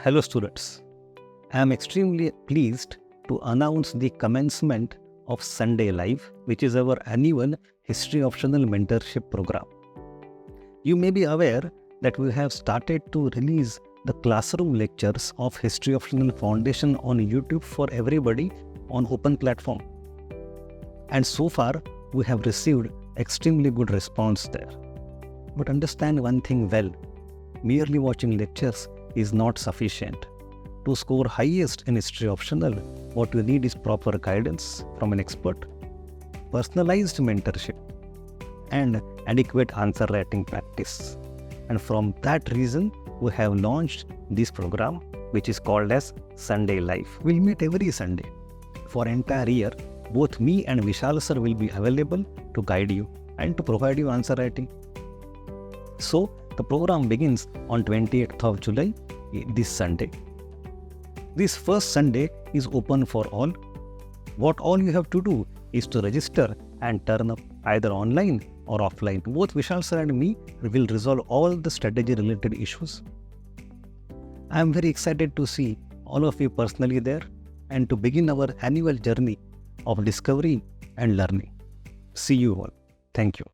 Hello students, I am extremely pleased to announce the commencement of Sunday Live, which is our annual History Optional Mentorship program. You may be aware that we have started to release the classroom lectures of History Optional Foundation on YouTube for everybody on open platform. And so far, we have received extremely good response there. But understand one thing well, merely watching lectures is not sufficient. To score highest in History Optional, what we need is proper guidance from an expert, personalized mentorship, and adequate answer writing practice. And from that reason, we have launched this program, which is called as Sunday Live. We'll meet every Sunday. For entire year, both me and Vishal sir will be available to guide you and to provide you answer writing. So, the program begins on 28th of July, this Sunday. This first Sunday is open for all. What all you have to do is to register and turn up either online or offline. Both Vishal sir and me will resolve all the strategy related issues. I am very excited to see all of you personally there and to begin our annual journey of discovery and learning. See you all. Thank you.